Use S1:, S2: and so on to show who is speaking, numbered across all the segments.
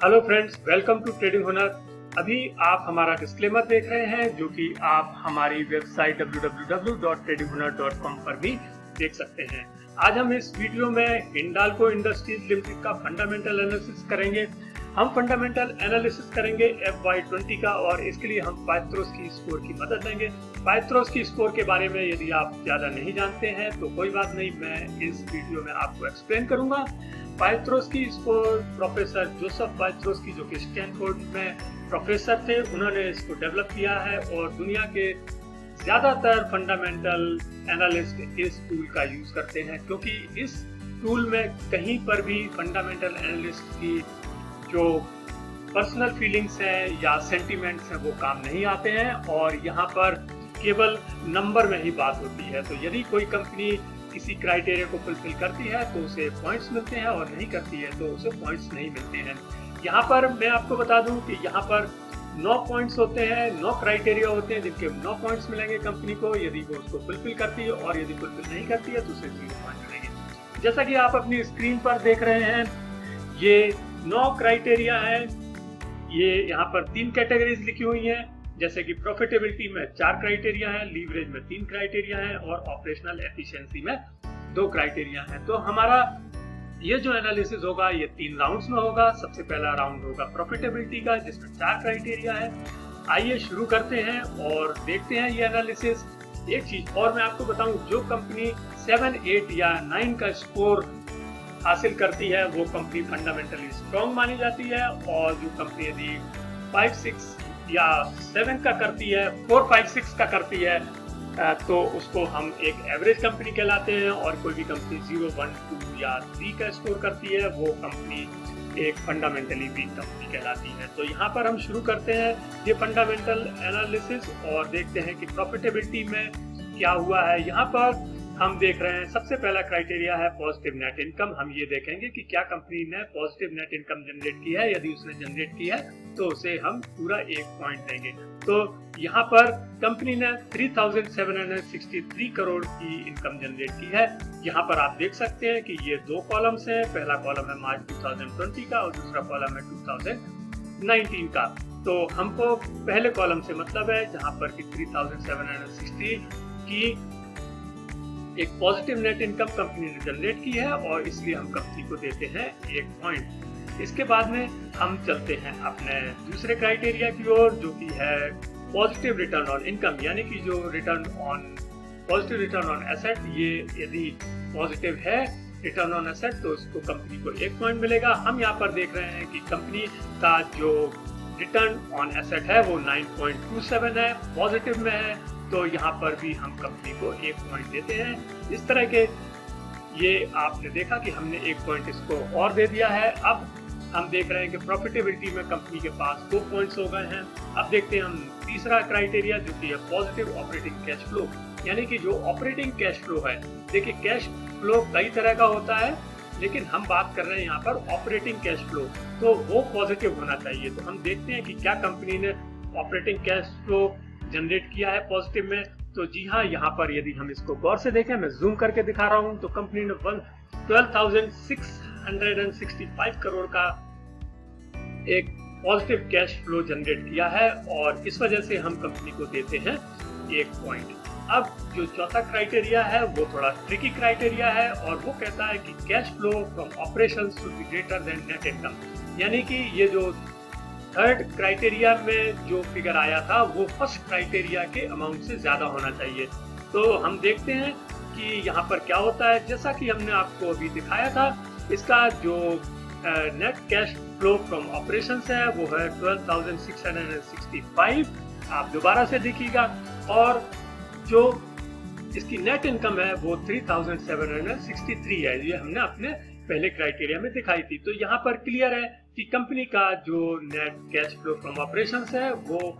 S1: Hello friends, welcome to trading Hunar. अभी आप हमारा डिस्क्लेमर देख रहे हैं जो कि आप हमारी वेबसाइट www.tradinghunar.com पर भी देख सकते हैं। आज हम इस वीडियो में हिंडाल्को इंडस्ट्रीज लिमिटेड का फंडामेंटल एनालिसिस करेंगे। हम फंडामेंटल एनालिसिस करेंगे FY20 का और इसके लिए हम पाइथ्रोस्की स्कोर की मदद लेंगे। पाइथ्रोस्की स्कोर के बारे में यदि आप ज़्यादा नहीं जानते हैं तो कोई बात नहीं, मैं इस वीडियो में आपको एक्सप्लेन करूंगा। पाइथ्रोस्की स्कोर प्रोफेसर जोसेफ पाइथ्रोस्की जो कि स्टैनफोर्ड में प्रोफेसर थे, उन्होंने इसको डेवलप किया है और दुनिया के ज़्यादातर फंडामेंटल एनालिस्ट इस टूल का यूज़ करते हैं, क्योंकि इस टूल में कहीं पर भी फंडामेंटल एनालिस्ट की जो पर्सनल फीलिंग्स हैं या सेंटिमेंट्स हैं वो काम नहीं आते हैं और यहाँ पर केवल नंबर में ही बात होती है। तो यदि कोई कंपनी किसी क्राइटेरिया को फुलफिल करती है तो उसे पॉइंट्स मिलते हैं और नहीं करती है तो उसे पॉइंट्स नहीं मिलते हैं। यहाँ पर मैं आपको बता दूं कि यहाँ पर 9 पॉइंट्स होते हैं, 9 क्राइटेरिया होते हैं जिनके 9 पॉइंट्स मिलेंगे कंपनी को यदि वो उसको फुलफिल करती है, और यदि फुलफिल नहीं करती है तो उसे 0 पॉइंट मिलेंगे। जैसा कि आप अपनी स्क्रीन पर देख रहे हैं, ये 9 क्राइटेरिया है। ये यहाँ पर 3 कैटेगरीज लिखी हुई हैं, जैसे कि प्रॉफिटेबिलिटी में 4 क्राइटेरिया है, लीवरेज में 3 क्राइटेरिया है और ऑपरेशनल एफिशिएंसी में 2 क्राइटेरिया है। तो हमारा ये जो एनालिसिस होगा ये 3 राउंड्स में होगा। सबसे पहला राउंड होगा प्रॉफिटेबिलिटी का जिसमें 4 क्राइटेरिया है। आइए शुरू करते हैं और देखते हैं ये एनालिसिस। एक चीज और मैं आपको बताऊं, जो कंपनी 7, 8 या 9 का स्कोर हासिल करती है वो कंपनी फंडामेंटली स्ट्रॉन्ग मानी जाती है, और जो कंपनी यदि 5, 6 या 7 का करती है, 4, 5, 6 का करती है तो उसको हम एक एवरेज कंपनी कहलाते हैं, और कोई भी कंपनी 0, 1, 2 या 3 का स्कोर करती है वो कंपनी एक फंडामेंटली वीक कंपनी कहलाती है। तो यहाँ पर हम शुरू करते हैं ये फंडामेंटल एनालिसिस और देखते हैं कि प्रॉफिटेबिलिटी में क्या हुआ है। यहाँ पर हम देख रहे हैं सबसे पहला क्राइटेरिया है पॉजिटिव नेट इनकम। हम ये देखेंगे कि क्या कंपनी ने पॉजिटिव नेट इनकम जनरेट की है। यदि उसने जनरेट की है तो उसे हम पूरा 1 पॉइंट देंगे। तो यहाँ पर कंपनी ने 3763 करोड़ की इनकम जनरेट की है। यहाँ पर आप देख सकते हैं कि ये 2 कॉलम्स हैं। पहला कॉलम है मार्च 2020 का और दूसरा कॉलम है 2019 का। तो हमको पहले कॉलम से मतलब है जहाँ पर कि 3760 की एक पॉजिटिव नेट इनकम कंपनी ने जनरेट की है और इसलिए हम कंपनी को देते हैं 1 पॉइंट। इसके बाद में हम चलते हैं अपने दूसरे क्राइटेरिया की ओर, जो कि है पॉजिटिव रिटर्न ऑन इनकम, यानी कि जो पॉजिटिव रिटर्न ऑन एसेट, ये यदि पॉजिटिव है रिटर्न ऑन एसेट तो उसको कंपनी को 1 पॉइंट मिलेगा। हम यहाँ पर देख रहे हैं कि कंपनी का जो रिटर्न ऑन एसेट है वो 9.27 है, पॉजिटिव में है, तो यहाँ पर भी हम कंपनी को 1 पॉइंट देते हैं। इस तरह के ये आपने देखा कि हमने 1 पॉइंट इसको और दे दिया है। अब हम देख रहे हैं कि प्रॉफिटेबिलिटी में कंपनी के पास 2 पॉइंट्स हो गए हैं। अब देखते हैं हम तीसरा क्राइटेरिया जो कि है पॉजिटिव ऑपरेटिंग कैश फ्लो, यानी कि जो ऑपरेटिंग कैश फ्लो है। देखिए, कैश फ्लो कई तरह का होता है लेकिन हम बात कर रहे हैं यहाँ पर ऑपरेटिंग कैश फ्लो, तो वो पॉजिटिव होना चाहिए। तो हम देखते हैं कि क्या कंपनी ने ऑपरेटिंग कैश फ्लो जनरेट किया है पॉजिटिव में। तो जी हाँ, यहाँ पर यदि हम इसको गौर से देखें, मैं जूम करके दिखा रहा हूँ, तो कंपनी ने 12,665 करोड़ का एक पॉजिटिव कैश फ्लो जनरेट किया है और इस वजह से हम कंपनी को देते हैं 1 पॉइंट। अब जो चौथा क्राइटेरिया है वो थोड़ा ट्रिकी क्राइटेरिया है और वो कहता है कि cash flow from operations should be greater than net income, यानी कि ये जो थर्ड क्राइटेरिया में जो फिगर आया था वो फर्स्ट क्राइटेरिया के अमाउंट से ज्यादा होना चाहिए। तो हम देखते हैं कि यहाँ पर क्या होता है। जैसा कि हमने आपको अभी दिखाया था, इसका जो net cash flow from operations है वो है 12,665, आप दोबारा से देखिएगा, और जो इसकी नेट इनकम है वो 3,763 है। ये हमने अपने पहले क्राइटेरिया में दिखाई थी। तो यहाँ पर क्लियर है कि कंपनी का जो net cash flow from operations है वो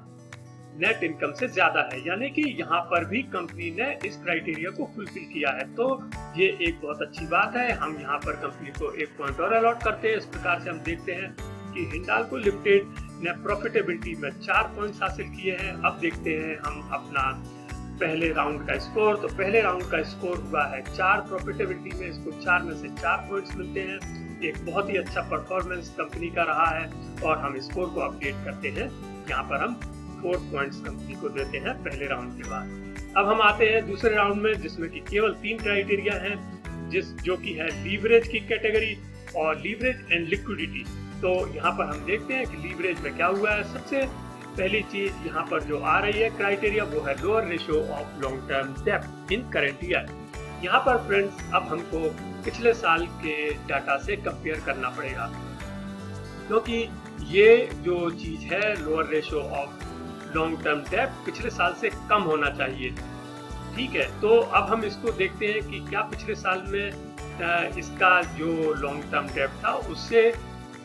S1: नेट इनकम से ज्यादा है, यानी कि यहाँ पर भी कंपनी ने इस क्राइटेरिया को फुलफिल किया है। तो ये एक बहुत अच्छी बात है। हम यहाँ पर कंपनी को 1 पॉइंट और अलॉट करते हैं। इस प्रकार से हम देखते हैं कि हिंडाल्को लिमिटेड ने प्रॉफिटेबिलिटी में 4 पॉइंट्स हासिल किए हैं। अब देखते हैं हम अपना पहले राउंड का स्कोर। तो पहले राउंड का स्कोर हुआ है 4 प्रॉफिटेबिलिटी में, इसको 4 में से 4 पॉइंट्स मिलते हैं। एक बहुत ही अच्छा परफॉर्मेंस कंपनी का रहा है और हम स्कोर को अपडेट करते हैं। यहाँ पर हम 4 पॉइंट्स कंपनी को देते हैं पहले राउंड के बाद। अब हम आते हैं दूसरे राउंड में, जिसमें कि केवल 3 क्राइटेरिया हैं, जो कि है लीवरेज की कैटेगरी और लीवरेज एंड लिक्विडिटी। तो यहाँ पर हम देखते हैं कि लीवरेज में क्या हुआ है। सबसे पहली चीज यहाँ पर जो आ रही है क्राइटेरिया, वो है lower ratio of long term डेब्ट इन करंट ईयर। यहाँ पर फ्रेंड्स अब हमको पिछले साल के डाटा से कंपेयर करना पड़ेगा, क्योंकि ये जो चीज है lower ratio of long term डेब्ट पिछले साल से कम होना चाहिए। ठीक है, तो अब हम इसको देखते हैं कि क्या पिछले साल में इसका जो लॉन्ग टर्म डेब्ट था उससे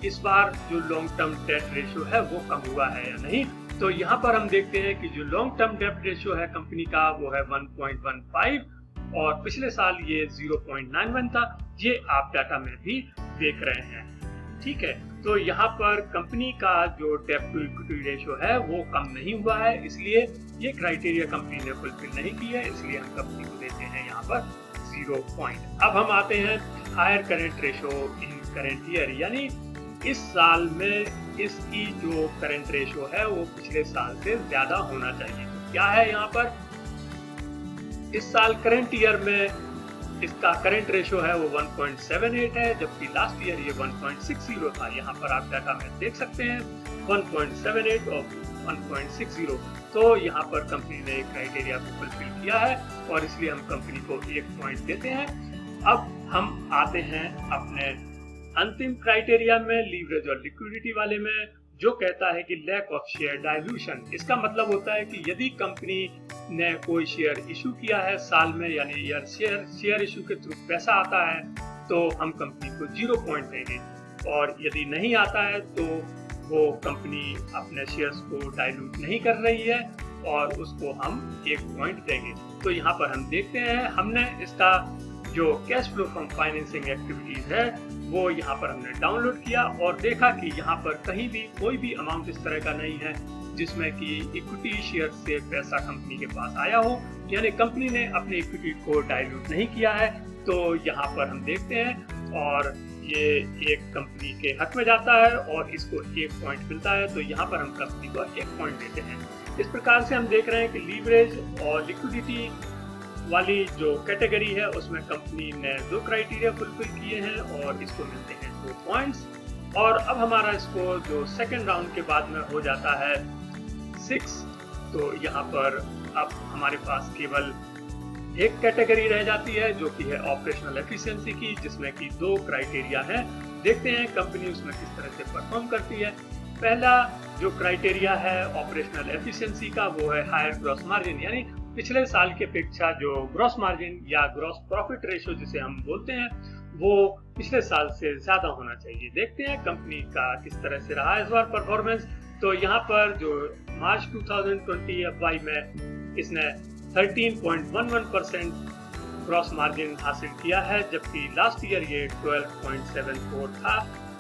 S1: इस बार जो लॉन्ग टर्म डेब्ट रेशियो है वो कम हुआ है या नहीं। तो यहाँ पर हम देखते हैं कि जो लॉन्ग टर्म डेब्ट रेशियो है कंपनी का वो है 1.15 और पिछले साल ये 0.91 था। ये आप डाटा में भी देख रहे हैं। ठीक है, तो यहाँ पर कंपनी का जो डेब्ट टू इक्विटी रेशियो है वो कम नहीं हुआ है, इसलिए ये क्राइटेरिया कंपनी ने फुलफिल नहीं की है, इसलिए हम कंपनी को देते हैं यहाँ पर 0 पॉइंट। अब हम आते हैं higher current ratio in current year, यानी इस साल में इसकी जो करंट रेशियो है वो पिछले साल से ज्यादा होना चाहिए। तो क्या है यहाँ पर, इस साल करंट ईयर में इसका करंट रेशियो है वो 1.78 है, जबकि लास्ट ईयर ये 1.60 था। यहाँ पर आप डाटा में देख सकते हैं 1.78 और 1.60। तो यहाँ पर कंपनी ने क्राइटेरिया को फुलफिल किया है और इसलिए हम कंपनी को 1 पॉइंट देते हैं। अब हम आते हैं अपने अंतिम क्राइटेरिया में, लीवरेज और लिक्विडिटी वाले में, जो कहता है कि लैक ऑफ शेयर डाइल्यूशन। इसका मतलब होता है कि यदि कंपनी ने कोई शेयर इशू किया है साल में, यानी यार शेयर इशू के थ्रू पैसा आता है, तो हम कंपनी को 0 पॉइंट देंगे, और यदि नहीं आता है तो वो कंपनी अपने शेयर्स को डाइल्यूट नहीं कर रही है और उसको हम 1 पॉइंट देंगे। तो यहाँ पर हम देखते हैं, हमने इसका जो cash flow from financing activities है वो यहाँ पर हमने डाउनलोड किया और देखा कि यहाँ पर कहीं भी कोई भी अमाउंट इस तरह का नहीं है जिसमें कि इक्विटी शेयर से पैसा कंपनी के पास आया हो, यानी कंपनी ने अपनी इक्विटी को डाइल्यूट नहीं किया है। तो यहाँ पर हम देखते हैं और ये एक कंपनी के हक में जाता है और इसको 1 पॉइंट मिलता है। तो यहाँ पर हम कंपनी को 1 पॉइंट देते हैं। इस प्रकार से हम देख रहे हैं कि लीवरेज और लिक्विडिटी वाली जो कैटेगरी है उसमें कंपनी ने 2 क्राइटेरिया फुलफिल किए हैं और इसको मिलते हैं 2 पॉइंट्स। और अब हमारा स्कोर जो सेकंड राउंड के बाद में हो जाता है 6। तो यहाँ पर अब हमारे पास केवल एक कैटेगरी रह जाती है जो कि है ऑपरेशनल एफिशिएंसी की, जिसमें कि 2 क्राइटेरिया हैं। देखते हैं कंपनी उसमें किस तरह से परफॉर्म करती है। पहला जो क्राइटेरिया है ऑपरेशनल एफिशिएंसी का वो है हायर ग्रॉस मार्जिन, यानी पिछले साल की अपेक्षा जो ग्रॉस मार्जिन या ग्रॉस प्रॉफिट रेशियो जिसे हम बोलते हैं वो पिछले साल से ज्यादा होना चाहिए। देखते हैं कंपनी का किस तरह से रहा इस बार परफॉर्मेंस। तो यहाँ पर जो मार्च 2020 FY में इसने 13.11% ग्रॉस मार्जिन हासिल किया है, जबकि लास्ट ईयर ये 12.74 था।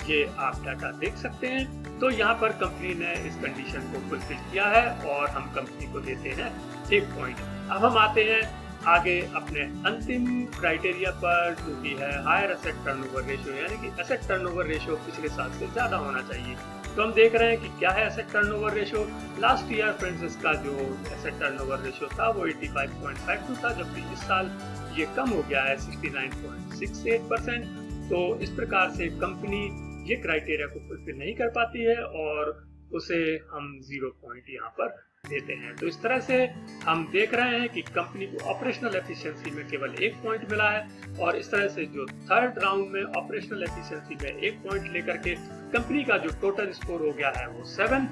S1: ये आप डाटा देख सकते हैं। तो यहाँ पर कंपनी ने इस कंडीशन को फुलफिल किया है और हम कंपनी को देते हैं 1 पॉइंट। अब हम आते हैं आगे अपने अंतिम क्राइटेरिया पर, जो कि है हायर एसेट टर्नओवर रेशियो, यानी कि एसेट टर्नओवर रेशियो पिछले साल से ज्यादा होना चाहिए। तो हम देख रहे हैं कि क्या है asset turnover ratio. Last year friends इसका जो एसेट टर्नओवर रेशियो था वो 85.52 था, जबकि इस साल ये कम हो गया है 69.68%। तो इस प्रकार से कंपनी ये क्राइटेरिया को फुलफिल नहीं कर पाती है और उसे हम 0 पॉइंट यहाँ पर देते हैं। तो इस तरह से हम देख रहे हैं कि कंपनी को ऑपरेशनल एफिशिएंसी में केवल 1 पॉइंट मिला है और इस तरह से जो थर्ड राउंड में ऑपरेशनल एफिशिएंसी में 1 पॉइंट लेकर के कंपनी का जो टोटल स्कोर हो गया है वो 7।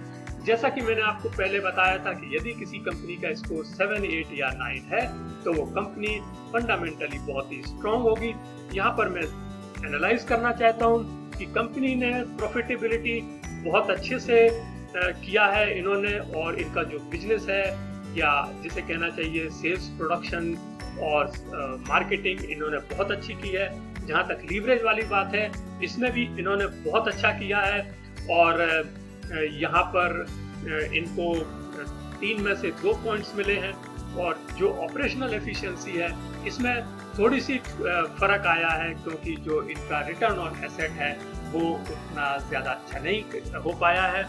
S1: जैसा कि मैंने आपको पहले बताया था कि यदि किसी कंपनी का स्कोर 7, 8 या 9 है तो वो कंपनी फंडामेंटली बहुत ही स्ट्रॉन्ग होगी। यहाँ पर मैं एनालाइज करना चाहता हूँ कि कंपनी ने प्रॉफिटेबिलिटी बहुत अच्छे से किया है इन्होंने, और इनका जो बिजनेस है या जिसे कहना चाहिए सेल्स, प्रोडक्शन और मार्केटिंग इन्होंने बहुत अच्छी की है। जहाँ तक लीवरेज वाली बात है इसमें भी इन्होंने बहुत अच्छा किया है और यहाँ पर इनको 3 में से 2 पॉइंट्स मिले हैं। और जो ऑपरेशनल एफिशिएंसी है इसमें थोड़ी सी फर्क आया है, क्योंकि जो इनका रिटर्न ऑन एसेट है वो उतना ज़्यादा अच्छा नहीं हो पाया है।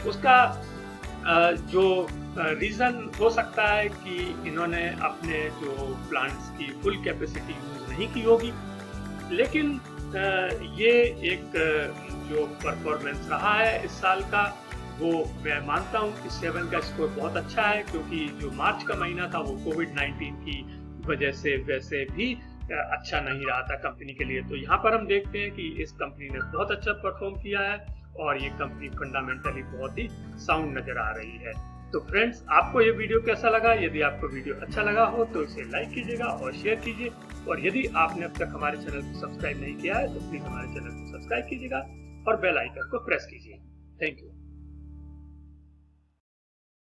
S1: उसका जो रीज़न हो सकता है कि इन्होंने अपने जो प्लांट्स की फुल कैपेसिटी यूज़ नहीं की होगी, लेकिन ये एक जो परफॉर्मेंस रहा है इस साल का, वो मैं मानता हूँ कि 7 का स्कोर बहुत अच्छा है, क्योंकि जो मार्च का महीना था वो कोविड-19 की वजह से वैसे भी अच्छा नहीं रहा था कंपनी के लिए। तो यहाँ पर हम देखते हैं कि इस कंपनी ने बहुत अच्छा परफॉर्म किया है और ये कंपनी फंडामेंटली बहुत ही साउंड नजर आ रही है। तो फ्रेंड्स, आपको ये वीडियो कैसा लगा? यदि आपको वीडियो अच्छा लगा हो तो इसे लाइक कीजिएगा और शेयर कीजिए, और यदि आपने अब तक हमारे चैनल को सब्सक्राइब नहीं किया है तो प्लीज हमारे चैनल को सब्सक्राइब कीजिएगा और बेल आइकन को प्रेस कीजिए। Thank you.